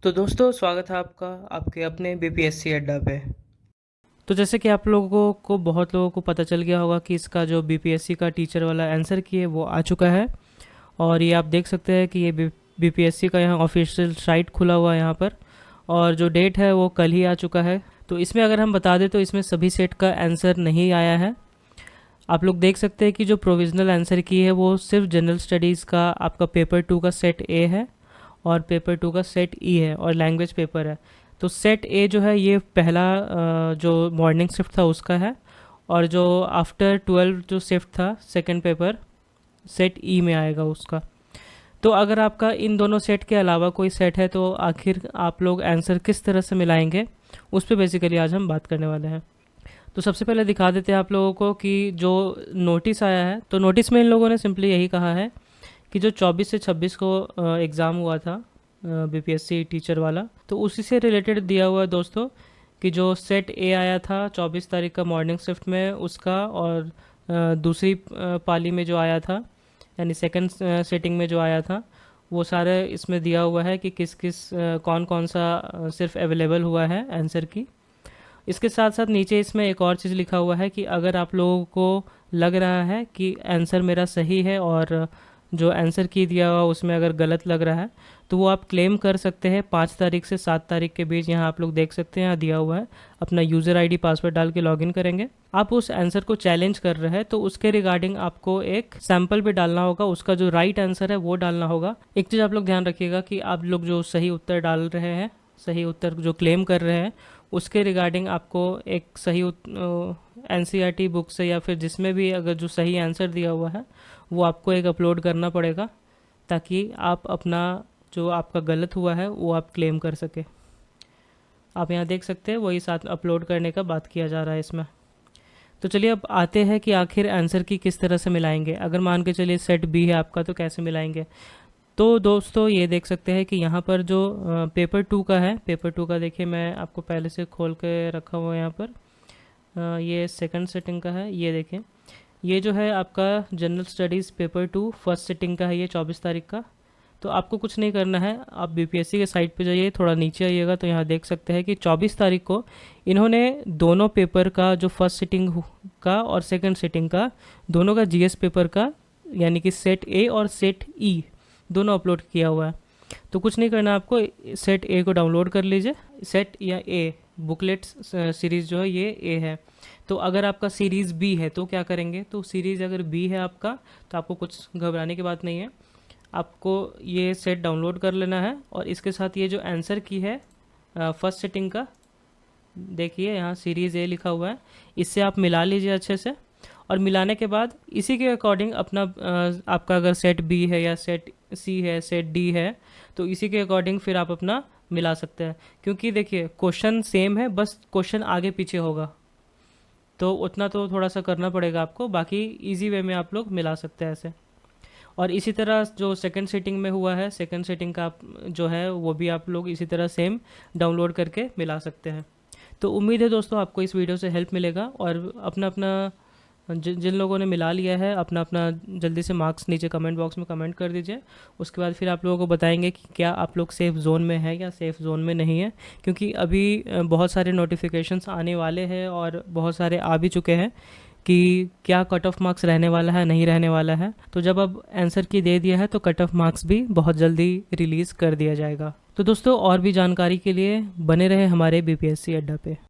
तो दोस्तों स्वागत है आपका आपके अपने बीपीएससी अड्डा पे। तो जैसे कि आप लोगों को बहुत लोगों को पता चल गया होगा कि इसका जो बीपीएससी का टीचर वाला आंसर की है वो आ चुका है। और ये आप देख सकते हैं कि ये बीपीएससी का यहाँ ऑफिशियल साइट खुला हुआ है यहाँ पर। और जो डेट है वो कल ही आ चुका है। तो इसमें अगर हम बता दें तो इसमें सभी सेट का आंसर नहीं आया है। आप लोग देख सकते हैं कि जो प्रोविज़नल आंसर की है वो सिर्फ जनरल स्टडीज़ का आपका पेपर 2 का सेट ए है और पेपर 2 का सेट ई है और लैंग्वेज पेपर है। तो सेट ए जो है ये पहला जो मॉर्निंग शिफ्ट था उसका है। और जो आफ्टर 12 जो शिफ्ट था सेकंड पेपर सेट ई में आएगा उसका। तो अगर आपका इन दोनों सेट के अलावा कोई सेट है तो आखिर आप लोग आंसर किस तरह से मिलाएंगे उस पर बेसिकली आज हम बात करने वाले हैं। तो सबसे पहले दिखा देते हैं आप लोगों को कि जो नोटिस आया है, तो नोटिस में इन लोगों ने सिंपली यही कहा है कि जो 24 से 26 को एग्ज़ाम हुआ था बीपीएससी टीचर वाला, तो उसी से रिलेटेड दिया हुआ है दोस्तों कि जो सेट ए आया था 24 तारीख का मॉर्निंग शिफ्ट में उसका, और दूसरी पाली में जो आया था यानी सेकंड सेटिंग में जो आया था वो सारे इसमें दिया हुआ है कि किस किस कौन कौन सा सिर्फ अवेलेबल हुआ है आंसर की। इसके साथ साथ नीचे इसमें एक और चीज़ लिखा हुआ है कि अगर आप लोगों को लग रहा है कि आंसर मेरा सही है और जो आंसर की दिया हुआ उसमें अगर गलत लग रहा है तो वो आप क्लेम कर सकते हैं 5 तारीख से 7 तारीख के बीच। यहाँ आप लोग देख सकते हैं, यहाँ दिया हुआ है, अपना यूज़र आईडी पासवर्ड डाल के लॉगिन करेंगे। आप उस आंसर को चैलेंज कर रहे हैं तो उसके रिगार्डिंग आपको एक सैम्पल भी डालना होगा, उसका जो राइट आंसर है वो डालना होगा। एक चीज़ आप लोग ध्यान रखिएगा कि आप लोग जो सही उत्तर डाल रहे हैं, सही उत्तर जो क्लेम कर रहे हैं उसके रिगार्डिंग आपको एक सही एनसीईआरटी बुक से या फिर जिसमें भी अगर जो सही आंसर दिया हुआ है वो आपको एक अपलोड करना पड़ेगा ताकि आप अपना जो आपका गलत हुआ है वो आप क्लेम कर सके। आप यहाँ देख सकते हैं वही साथ अपलोड करने का बात किया जा रहा है इसमें। तो चलिए अब आते हैं कि आखिर आंसर की किस तरह से मिलाएंगे। अगर मान के चलिए सेट बी है आपका तो कैसे मिलाएंगे। तो दोस्तों ये देख सकते हैं कि यहाँ पर जो पेपर 2 का है, पेपर 2 का देखिए मैं आपको पहले से खोल के रखा हुआ है यहाँ पर। ये सेकंड सेटिंग का है, ये देखें, ये जो है आपका general studies paper 2 first sitting का है, ये 24 तारीख का। तो आपको कुछ नहीं करना है, आप बीपीएससी के साइट पे जाइए, थोड़ा नीचे आइएगा तो यहाँ देख सकते हैं कि 24 तारीख को इन्होंने दोनों पेपर का जो फर्स्ट सिटिंग का और सेकंड सिटिंग का दोनों का जीएस पेपर का यानी कि सेट ए और सेट ई दोनों अपलोड किया हुआ है। तो कुछ नहीं करना आपको, सेट ए को डाउनलोड कर लीजिए। सेट या ए बुकलेट सीरीज़ जो है ये ए है। तो अगर आपका सीरीज़ बी है तो क्या करेंगे, तो सीरीज़ अगर बी है आपका तो आपको कुछ घबराने की बात नहीं है, आपको ये सेट डाउनलोड कर लेना है और इसके साथ ये जो आंसर की है फर्स्ट सेटिंग का, देखिए यहाँ सीरीज़ ए लिखा हुआ है, इससे आप मिला लीजिए अच्छे से। और मिलाने के बाद इसी के अकॉर्डिंग अपना आपका अगर सेट बी है या सेट सी है, सेट डी है, तो इसी के अकॉर्डिंग फिर आप अपना मिला सकते हैं। क्योंकि देखिए क्वेश्चन सेम है, बस क्वेश्चन आगे पीछे होगा, तो उतना तो थोड़ा सा करना पड़ेगा आपको, बाकी इजी वे में आप लोग मिला सकते हैं ऐसे। और इसी तरह जो सेकंड सेटिंग में हुआ है, सेकंड सेटिंग का आप जो है वो भी आप लोग इसी तरह सेम डाउनलोड करके मिला सकते हैं। तो उम्मीद है दोस्तों आपको इस वीडियो से हेल्प मिलेगा और अपना अपना जिन लोगों ने मिला लिया है अपना अपना जल्दी से मार्क्स नीचे कमेंट बॉक्स में कमेंट कर दीजिए। उसके बाद फिर आप लोगों को बताएंगे कि क्या आप लोग सेफ़ ज़ोन में है या सेफ़ ज़ोन में नहीं है। क्योंकि अभी बहुत सारे नोटिफिकेशंस आने वाले हैं और बहुत सारे आ भी चुके हैं कि क्या कट ऑफ मार्क्स रहने वाला है नहीं रहने वाला है। तो जब अब आंसर की दे दिया है तो कट ऑफ मार्क्स भी बहुत जल्दी रिलीज़ कर दिया जाएगा। तो दोस्तों और भी जानकारी के लिए बने रहे हमारे बीपीएससी अड्डा पे।